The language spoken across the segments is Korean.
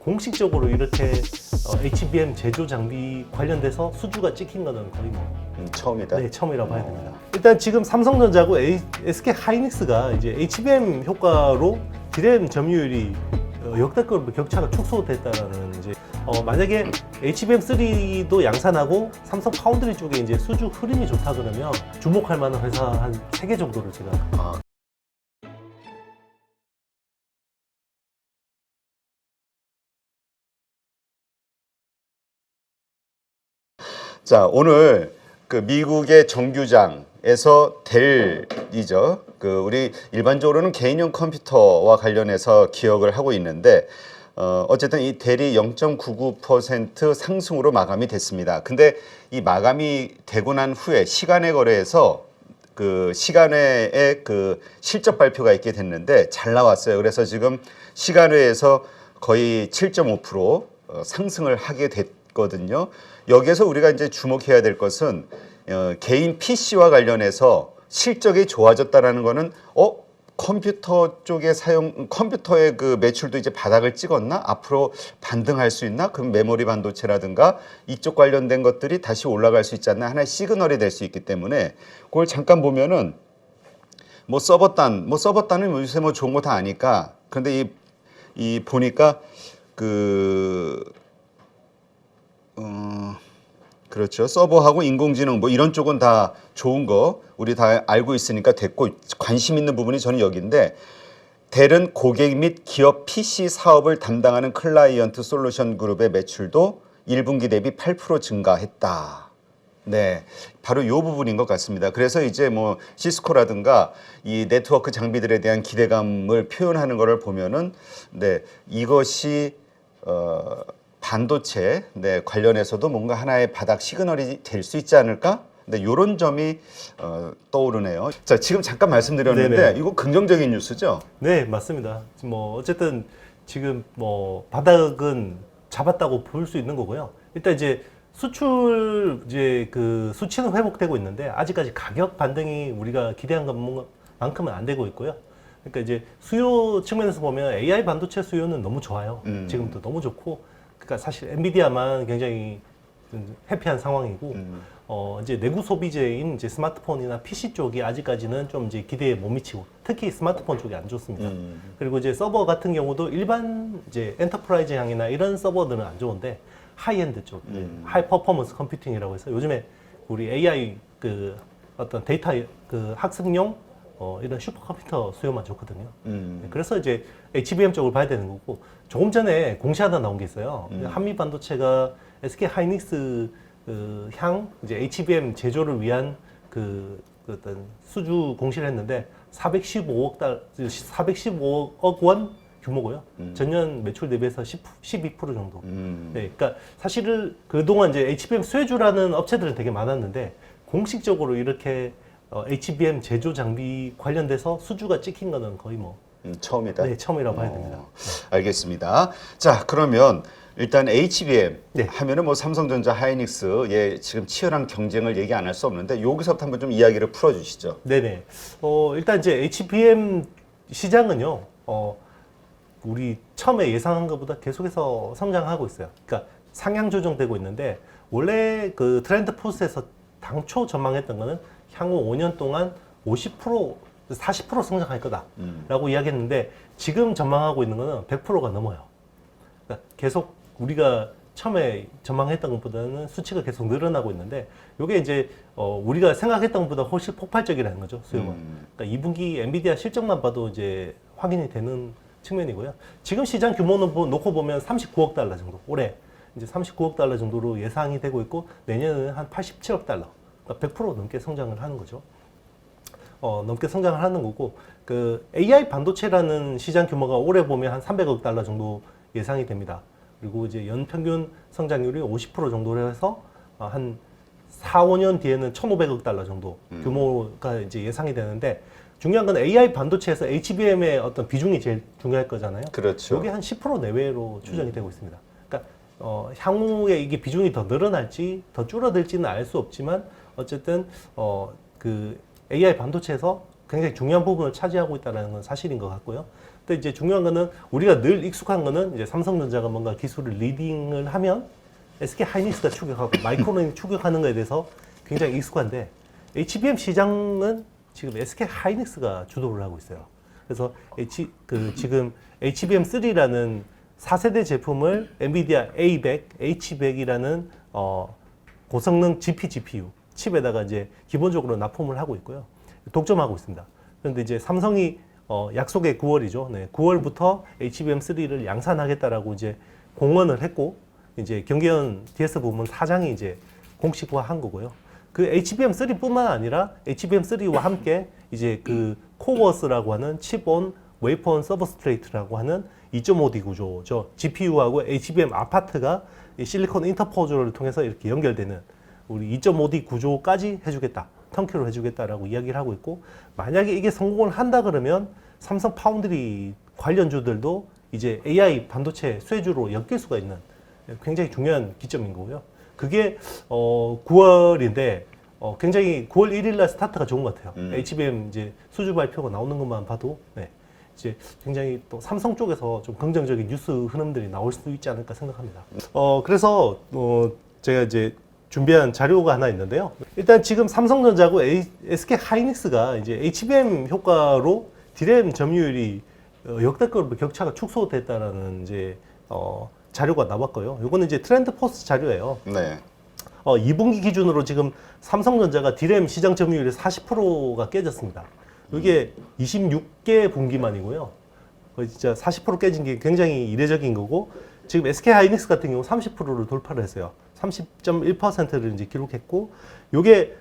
공식적으로 이렇게 HBM 제조 장비 관련돼서 수주가 찍힌 거는 거의 처음이다. 네, 처음이라고 봐야 됩니다. 일단 지금 삼성전자하고 SK 하이닉스가 이제 HBM 효과로 DRAM 점유율이 역대급 격차가 축소됐다라는 이제 만약에 HBM3도 양산하고 삼성 파운드리 쪽에 이제 수주 흐름이 좋다 그러면 주목할 만한 회사 한 3개 정도를 제가 자, 오늘 그 미국의 정규장에서 델이죠. 우리 일반적으로는 개인용 컴퓨터와 관련해서 기억을 하고 있는데 어쨌든 이 델이 0.99% 상승으로 마감이 됐습니다. 근데 이 마감이 되고 난 후에 시간외 거래에서 그 시간외에 그 실적 발표가 있게 됐는데 잘 나왔어요. 그래서 지금 시간외에서 거의 7.5% 상승을 하게 됐거든요. 여기에서 우리가 이제 주목해야 될 것은 개인 PC와 관련해서 실적이 좋아졌다라는 거는 컴퓨터 쪽에 컴퓨터의 그 매출도 이제 바닥을 찍었나? 앞으로 반등할 수 있나? 그럼 메모리 반도체라든가 이쪽 관련된 것들이 다시 올라갈 수 있지 않나? 하나의 시그널이 될 수 있기 때문에 그걸 잠깐 보면은 서버단은 요새 좋은 거 다 아니까. 그런데 이 보니까 그렇죠. 서버하고 인공지능 이런 쪽은 다 좋은 거 우리 다 알고 있으니까 됐고, 관심 있는 부분이 저는 여기인데, 델은 고객 및 기업 PC 사업을 담당하는 클라이언트 솔루션 그룹의 매출도 1분기 대비 8% 증가했다. 네, 바로 이 부분인 것 같습니다. 그래서 이제 시스코라든가 이 네트워크 장비들에 대한 기대감을 표현하는 것을 보면은, 네, 이것이 반도체 관련해서도 뭔가 하나의 바닥 시그널이 될 수 있지 않을까? 네, 이런 점이 떠오르네요. 자, 지금 잠깐 말씀드렸는데 네네. 이거 긍정적인 뉴스죠? 네, 맞습니다. 어쨌든 지금 바닥은 잡았다고 볼 수 있는 거고요. 일단 이제 수출 이제 그 수치는 회복되고 있는데 아직까지 가격 반등이 우리가 기대한 것만큼은 안 되고 있고요. 그러니까 이제 수요 측면에서 보면 AI 반도체 수요는 너무 좋아요. 지금도 너무 좋고, 그러니까 사실 엔비디아만 굉장히 해피한 상황이고, 이제 내구 소비재인 이제 스마트폰이나 PC 쪽이 아직까지는 좀 이제 기대에 못 미치고, 특히 스마트폰 쪽이 안 좋습니다. 그리고 이제 서버 같은 경우도 일반 이제 엔터프라이즈향이나 이런 서버들은 안 좋은데, 하이엔드 쪽, 하이 퍼포먼스 컴퓨팅이라고 해서 요즘에 우리 AI 그 어떤 데이터 그 학습용 이런 슈퍼컴퓨터 수요만 좋거든요. 그래서 이제 HBM 쪽을 봐야 되는 거고, 조금 전에 공시 하나 나온 게 있어요. 한미 반도체가 SK 하이닉스 이제 HBM 제조를 위한 어떤 수주 공시를 했는데 415억 원 규모고요. 전년 매출 대비해서 12% 정도. 네, 그러니까 사실은 그동안 이제 HBM 수혜주라는 업체들은 되게 많았는데 공식적으로 이렇게 HBM 제조 장비 관련돼서 수주가 찍힌 거는 거의 처음이다. 네, 처음이라고 봐야 됩니다. 알겠습니다. 자, 그러면 일단 HBM 네. 하면은 삼성전자, 하이닉스 지금 치열한 경쟁을 얘기 안 할 수 없는데 여기서부터 한번 좀 이야기를 풀어주시죠. 네네. 일단 이제 HBM 시장은요, 우리 처음에 예상한 것보다 계속해서 성장하고 있어요. 그러니까 상향 조정되고 있는데, 원래 그 트렌드 포스에서 당초 전망했던 거는 향후 5년 동안 50%, 40% 성장할 거다라고 이야기했는데, 지금 전망하고 있는 거는 100%가 넘어요. 그러니까 계속 우리가 처음에 전망했던 것보다는 수치가 계속 늘어나고 있는데, 이게 이제 우리가 생각했던 것보다 훨씬 폭발적이라는 거죠, 수요가. 그러니까 2분기 엔비디아 실적만 봐도 이제 확인이 되는 측면이고요. 지금 시장 규모는 놓고 보면 39억 달러 정도, 올해 이제 39억 달러 정도로 예상이 되고 있고, 내년에는 한 87억 달러, 그러니까 100% 넘게 성장을 하는 거죠. 넘게 성장을 하는 거고, 그 AI 반도체라는 시장 규모가 올해 보면 한 300억 달러 정도 예상이 됩니다. 그리고 이제 연평균 성장률이 50% 정도로 해서 한 4, 5년 뒤에는 1,500억 달러 정도 규모가 이제 예상이 되는데, 중요한 건 AI 반도체에서 HBM의 어떤 비중이 제일 중요할 거잖아요. 그렇죠. 여기 한 10% 내외로 추정이 되고 있습니다. 그러니까 향후에 이게 비중이 더 늘어날지 더 줄어들지는 알 수 없지만, 어쨌든 그 AI 반도체에서 굉장히 중요한 부분을 차지하고 있다는 건 사실인 것 같고요. 근데 이제 중요한 거는 우리가 늘 익숙한 거는 이제 삼성전자가 뭔가 기술을 리딩을 하면 SK 하이닉스가 추격하고 마이크론이 추격하는 거에 대해서 굉장히 익숙한데 HBM 시장은 지금 SK 하이닉스가 주도를 하고 있어요. 그래서 지금 HBM3라는 4세대 제품을 엔비디아 A100, H100이라는 고성능 GPU 칩에다가 이제 기본적으로 납품을 하고 있고요. 독점하고 있습니다. 그런데 이제 삼성이 약속의 9월이죠. 네, 9월부터 HBM3를 양산하겠다라고 이제 공언을 했고 이제 경계현 DS 부문 사장이 이제 공식화한 거고요. 그 HBM3뿐만 아니라 HBM3와 함께 이제 그 코어스라고 하는 칩온 웨이퍼온 서브스트레이트라고 하는 2.5D 구조죠. GPU하고 HBM 아파트가 이 실리콘 인터포저를 통해서 이렇게 연결되는 우리 2.5D 구조까지 해주겠다. 턴키로 해주겠다라고 이야기를 하고 있고 만약에 이게 성공을 한다 그러면 삼성 파운드리 관련주들도 이제 AI 반도체 쇠주로 엮일 수가 있는 굉장히 중요한 기점인 거고요. 그게 9월인데 굉장히 9월 1일 날 스타트가 좋은 것 같아요. HBM 이제 수주 발표가 나오는 것만 봐도 네. 이제 굉장히 또 삼성 쪽에서 좀 긍정적인 뉴스 흐름들이 나올 수도 있지 않을까 생각합니다. 그래서 제가 이제 준비한 자료가 하나 있는데요. 일단 지금 삼성전자하고 SK 하이닉스가 이제 HBM 효과로 DRAM 점유율이 역대급으로 격차가 축소됐다라는 이제 자료가 나왔고요. 이거는 이제 트렌드 포스트 자료예요. 네. 2분기 기준으로 지금 삼성전자가 DRAM 시장 점유율이 40%가 깨졌습니다. 이게 26개 분기만이고요. 거의 진짜 40% 깨진 게 굉장히 이례적인 거고, 지금 SK 하이닉스 같은 경우 30%를 돌파를 했어요. 30.1%를 이제 기록했고, 요게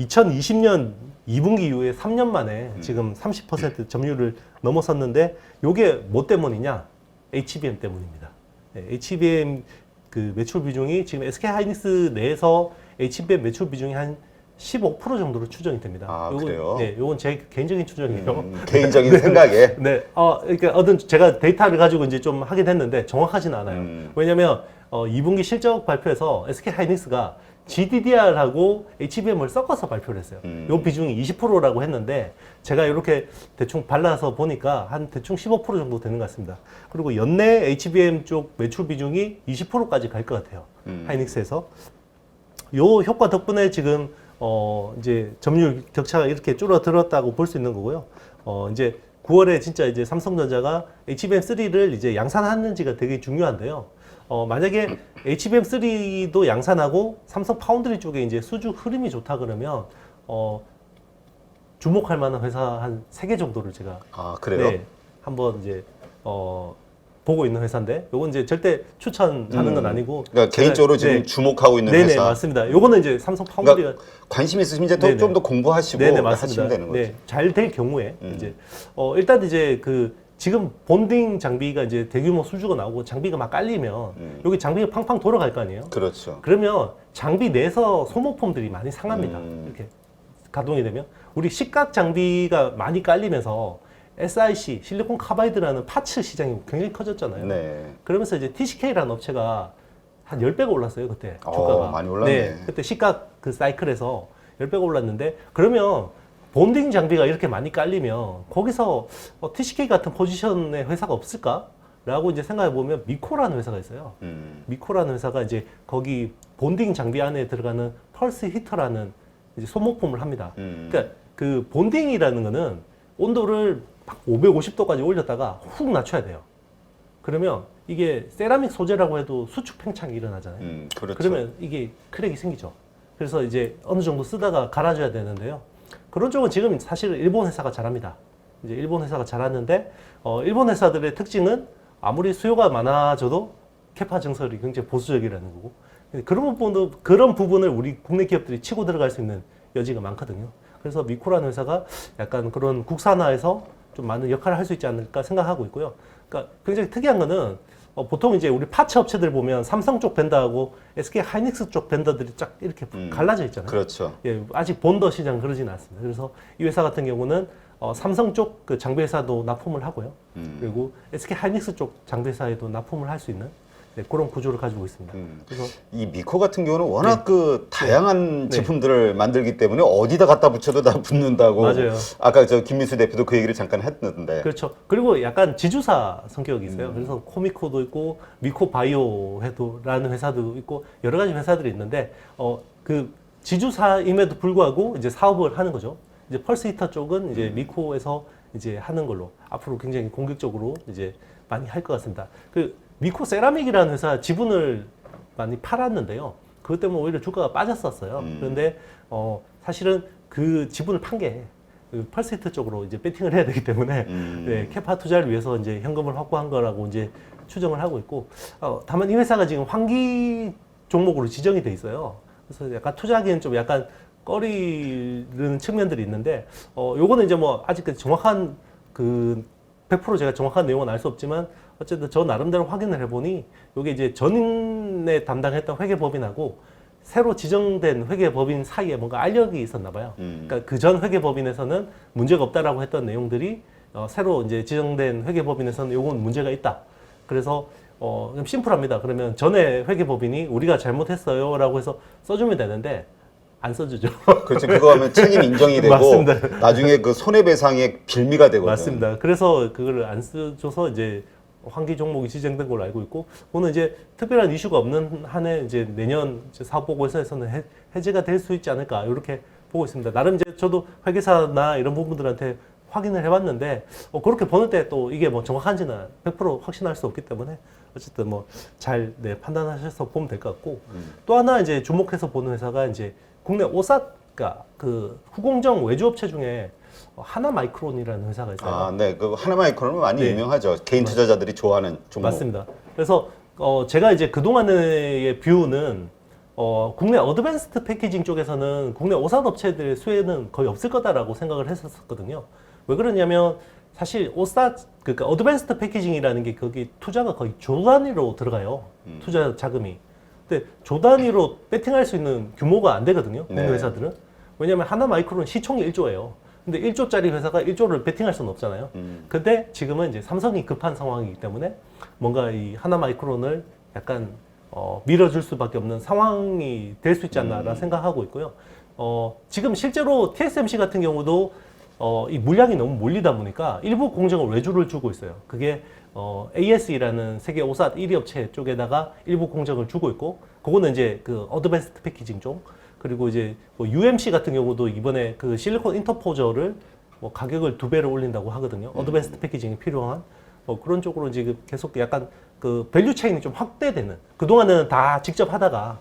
2020년 2분기 이후에 3년 만에 지금 30% 점유율을 넘어섰는데, 요게 뭐 때문이냐? HBM 때문입니다. 네, HBM 그 매출 비중이 지금 SK 하이닉스 내에서 HBM 매출 비중이 한 15% 정도로 추정이 됩니다. 아, 요건, 그래요? 네, 요건 제 개인적인 추정이에요. 개인적인 생각에. 네, 그러니까 제가 데이터를 가지고 이제 좀 하긴 했는데 정확하지는 않아요. 왜냐면 2분기 실적 발표에서 SK 하이닉스가 GDDR하고 HBM을 섞어서 발표를 했어요. 요 비중이 20%라고 했는데 제가 이렇게 대충 발라서 보니까 한 대충 15% 정도 되는 것 같습니다. 그리고 연내 HBM 쪽 매출 비중이 20%까지 갈 것 같아요. 하이닉스에서. 요 효과 덕분에 지금 이제 점유율 격차가 이렇게 줄어들었다고 볼 수 있는 거고요. 이제 9월에 진짜 이제 삼성전자가 HBM3를 이제 양산하는지가 되게 중요한데요. 만약에 HBM3도 양산하고 삼성 파운드리 쪽에 이제 수주 흐름이 좋다 그러면 주목할 만한 회사 한 3개 정도를 제가 그래요? 네, 한번 이제 보고 있는 회사인데 요건 이제 절대 추천하는 건 아니고 그러니까 개인적으로 지금 네, 주목하고 있는 네네 회사. 맞습니다. 요거는 이제 삼성 파운드리가 그러니까 관심 있으시면 이제 네네. 좀 더 공부하시고 네네 맞습니다. 하시면 되는 거죠. 네, 잘 될 경우에 이제 일단 이제 그 지금 본딩 장비가 이제 대규모 수주가 나오고 장비가 막 깔리면 여기 장비가 팡팡 돌아갈 거 아니에요. 그렇죠. 그러면 장비 내에서 소모품들이 많이 상합니다. 이렇게 가동이 되면 우리 식각 장비가 많이 깔리면서 SiC 실리콘 카바이드라는 파츠 시장이 굉장히 커졌잖아요. 네. 그러면서 이제 TCK라는 업체가 한 10배가 올랐어요, 그때. 주가가. 많이 올랐네. 네. 그때 식각 그 사이클에서 10배가 올랐는데, 그러면 본딩 장비가 이렇게 많이 깔리면, 거기서 TCK 같은 포지션의 회사가 없을까? 라고 이제 생각해 보면, 미코라는 회사가 있어요. 미코라는 회사가 이제 거기 본딩 장비 안에 들어가는 펄스 히터라는 이제 소모품을 합니다. 그러니까 그 본딩이라는 거는 온도를 막 550도까지 올렸다가 훅 낮춰야 돼요. 그러면 이게 세라믹 소재라고 해도 수축 팽창이 일어나잖아요. 그렇죠. 그러면 이게 크랙이 생기죠. 그래서 이제 어느 정도 쓰다가 갈아줘야 되는데요. 그런 쪽은 지금 사실 일본 회사가 잘합니다. 이제 일본 회사가 잘하는데 일본 회사들의 특징은 아무리 수요가 많아져도 캐파 증설이 굉장히 보수적이라는 거고, 그런 부분을 우리 국내 기업들이 치고 들어갈 수 있는 여지가 많거든요. 그래서 미코라는 회사가 약간 그런 국산화에서 좀 많은 역할을 할 수 있지 않을까 생각하고 있고요. 그러니까 굉장히 특이한 거는 보통 이제 우리 파츠 업체들 보면 삼성 쪽 벤더하고 SK 하이닉스 쪽 벤더들이 쫙 이렇게 갈라져 있잖아요. 그렇죠. 예, 아직 본더 시장 그러지는 않습니다. 그래서 이 회사 같은 경우는 삼성 쪽 그 장비 회사도 납품을 하고요. 그리고 SK 하이닉스 쪽 장비 회사에도 납품을 할 수 있는 네, 그런 구조를 가지고 있습니다. 그래서 이 미코 같은 경우는 워낙 그 다양한 제품들을 만들기 때문에 어디다 갖다 붙여도 다 붙는다고. 맞아요. 아까 저 김민수 대표도 그 얘기를 잠깐 했는데. 그렇죠. 그리고 약간 지주사 성격이 있어요. 그래서 코미코도 있고 미코 바이오라는 회사도 있고 여러 가지 회사들이 있는데 그 지주사임에도 불구하고 이제 사업을 하는 거죠. 이제 펄스 히터 쪽은 이제 미코에서 이제 하는 걸로 앞으로 굉장히 공격적으로 이제 많이 할 것 같습니다. 그 미코 세라믹이라는 회사 지분을 많이 팔았는데요. 그것 때문에 오히려 주가가 빠졌었어요. 그런데 사실은 그 지분을 판 게 펄스 히터 쪽으로 이제 배팅을 해야 되기 때문에 네, 캐파 투자를 위해서 이제 현금을 확보한 거라고 이제 추정을 하고 있고 다만 이 회사가 지금 환기 종목으로 지정이 돼 있어요. 그래서 약간 투자하기엔 좀 약간 꺼리는 측면들이 있는데 요거는 이제 뭐 아직까지 정확한 그 100% 제가 정확한 내용은 알 수 없지만 어쨌든 저 나름대로 확인을 해보니 요게 이제 전에 담당했던 회계법인하고 새로 지정된 회계법인 사이에 뭔가 알력이 있었나 봐요. 그러니까 그 전 회계법인에서는 문제가 없다라고 했던 내용들이 새로 이제 지정된 회계법인에서는 요건 문제가 있다. 그래서 좀 심플합니다. 그러면 전에 회계법인이 우리가 잘못했어요라고 해서 써주면 되는데 안 써주죠. 그렇죠. 그거 하면 책임 인정이 되고 맞습니다. 나중에 그 손해배상의 빌미가 되거든요. 맞습니다. 그래서 그걸 안 써줘서 이제 환기 종목이 지정된 걸로 알고 있고, 오늘 이제 특별한 이슈가 없는 한해 이제 내년 이제 사업보고서에서는 해제가 될 수 있지 않을까 이렇게 보고 있습니다. 나름 이제 저도 회계사나 이런 부분들한테 확인을 해봤는데 그렇게 보는 때 또 이게 뭐 정확한지는 100% 확신할 수 없기 때문에 어쨌든 뭐 잘 판단하셔서 보면 될 것 같고 또 하나 이제 주목해서 보는 회사가 이제 국내 오사카 그 후공정 외주업체 중에 하나마이크론이라는 회사가 있어요. 아, 네. 그 하나마이크론은 많이 네. 유명하죠. 개인 투자자들이 좋아하는 종목. 맞습니다. 그래서 제가 이제 그동안의 뷰는 국내 어드밴스드 패키징 쪽에서는 국내 오사업체들의 수혜는 거의 없을 거다라고 생각을 했었거든요. 왜 그러냐면 사실 그러니까 어드밴스드 패키징이라는 게 거기 투자가 거의 조 단위로 들어가요. 투자 자금이. 근데 조 단위로 배팅할 수 있는 규모가 안 되거든요. 국내 네. 회사들은. 왜냐면 하나마이크론 시총이 1조예요. 근데 1조짜리 회사가 1조를 베팅할 수는 없잖아요. 근데 지금은 이제 삼성이 급한 상황이기 때문에 뭔가 이 하나마이크론을 약간 밀어줄 수밖에 없는 상황이 될 수 있지 않나라 생각하고 있고요. 지금 실제로 TSMC 같은 경우도 이 물량이 너무 몰리다 보니까 일부 공정을 외주를 주고 있어요. 그게 ASE라는 세계 오사 1위 업체 쪽에다가 일부 공정을 주고 있고, 그거는 이제 그 어드밴스드 패키징 쪽. 그리고 이제 뭐 UMC 같은 경우도 이번에 그 실리콘 인터포저를 뭐 가격을 2배를 올린다고 하거든요. 어드밴스드 패키징이 필요한 그런 쪽으로 지금 계속 약간 그 밸류 체인이 좀 확대되는, 그동안은 다 직접 하다가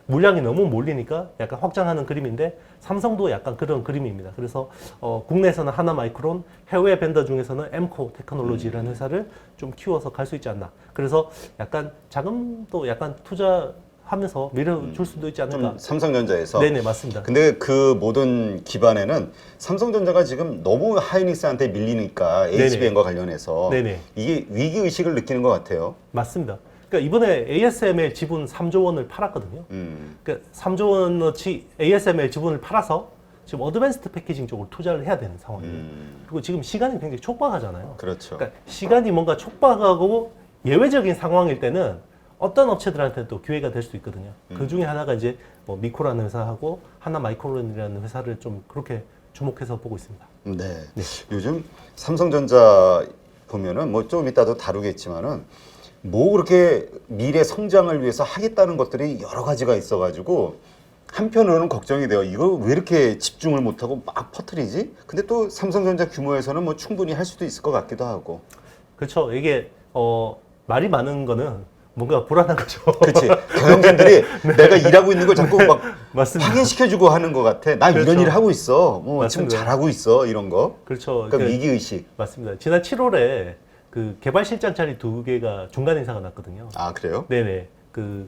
물량이 너무 몰리니까 약간 확장하는 그림인데 삼성도 약간 그런 그림입니다. 그래서 국내에서는 하나마이크론, 해외 벤더 중에서는 엠코 테크놀로지라는 회사를 좀 키워서 갈 수 있지 않나. 그래서 약간 자금도 약간 투자하면서 밀어줄 수도 있지 않을까. 좀 삼성전자에서. 네네, 맞습니다. 근데 그 모든 기반에는 삼성전자가 지금 너무 하이닉스한테 밀리니까 HBM과 관련해서 네네. 이게 위기 의식을 느끼는 것 같아요. 맞습니다. 그러니까 이번에 ASML 지분 3조 원을 팔았거든요. 그러니까 3조 원어치 ASML 지분을 팔아서 지금 어드밴스드 패키징 쪽으로 투자를 해야 되는 상황이에요. 그리고 지금 시간이 굉장히 촉박하잖아요. 그렇죠. 그러니까 시간이 뭔가 촉박하고 예외적인 상황일 때는 어떤 업체들한테는 또 기회가 될 수 있거든요. 그 중에 하나가 이제 뭐 미코라는 회사하고 하나마이크론이라는 회사를 좀 그렇게 주목해서 보고 있습니다. 네. 요즘 삼성전자 보면은 뭐 좀 이따도 다루겠지만은 뭐 그렇게 미래 성장을 위해서 하겠다는 것들이 여러 가지가 있어가지고 한편으로는 걱정이 돼요. 이거 왜 이렇게 집중을 못하고 막 퍼뜨리지? 근데 또 삼성전자 규모에서는 뭐 충분히 할 수도 있을 것 같기도 하고. 그렇죠. 이게 말이 많은 거는 뭔가 불안한 거죠. 그렇지. 경영진들이 내가 일하고 있는 걸 자꾸 막 맞습니다. 확인시켜주고 하는 것 같아. 나 그렇죠. 이런 일을 하고 있어. 뭐 맞습니다. 지금 잘하고 있어. 이런 거. 그렇죠. 그러니까 위기의식. 맞습니다. 지난 7월에 그 개발실장 자리 2개가 중간 인사가 났거든요. 아, 그래요? 네네. 그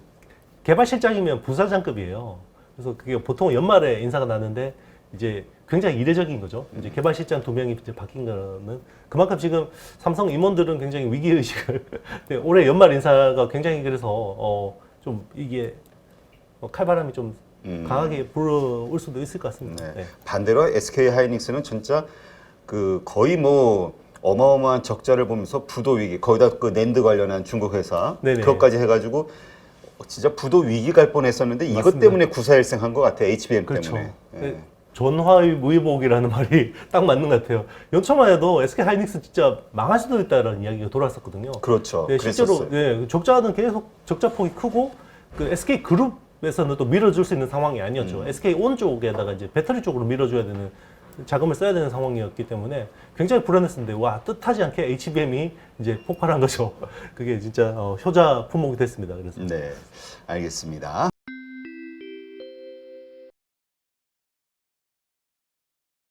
개발실장이면 부사장급이에요. 그래서 그게 보통 연말에 인사가 나는데 이제 굉장히 이례적인 거죠. 이제 개발실장 2명이 이제 바뀐 거는 그만큼 지금 삼성 임원들은 굉장히 위기 의식을 네, 올해 연말 인사가 굉장히 그래서 좀 이게 칼바람이 좀 강하게 불어올 수도 있을 것 같습니다. 네. 네. 반대로 SK 하이닉스는 진짜 그 거의 뭐 어마어마한 적자를 보면서 부도 위기, 거기다 그 낸드 관련한 중국 회사 네네. 그것까지 해가지고 진짜 부도 위기 갈 뻔했었는데 이것 맞습니다. 때문에 구사일생한 것 같아. HBM 그렇죠. 때문에. 예. 전화위복이라는 말이 딱 맞는 것 같아요. 연초만 해도 SK 하이닉스 진짜 망할 수도 있다라는 이야기가 돌았었거든요. 그렇죠. 네, 실제로 그랬었어요. 네, 적자는 계속 적자폭이 크고 그 SK 그룹에서는 또 밀어줄 수 있는 상황이 아니었죠. SK 온 쪽에다가 이제 배터리 쪽으로 밀어줘야 되는 자금을 써야 되는 상황이었기 때문에 굉장히 불안했었는데 와 뜻하지 않게 HBM이 이제 폭발한 거죠. 그게 진짜 효자 품목이 됐습니다. 그래서. 네, 알겠습니다.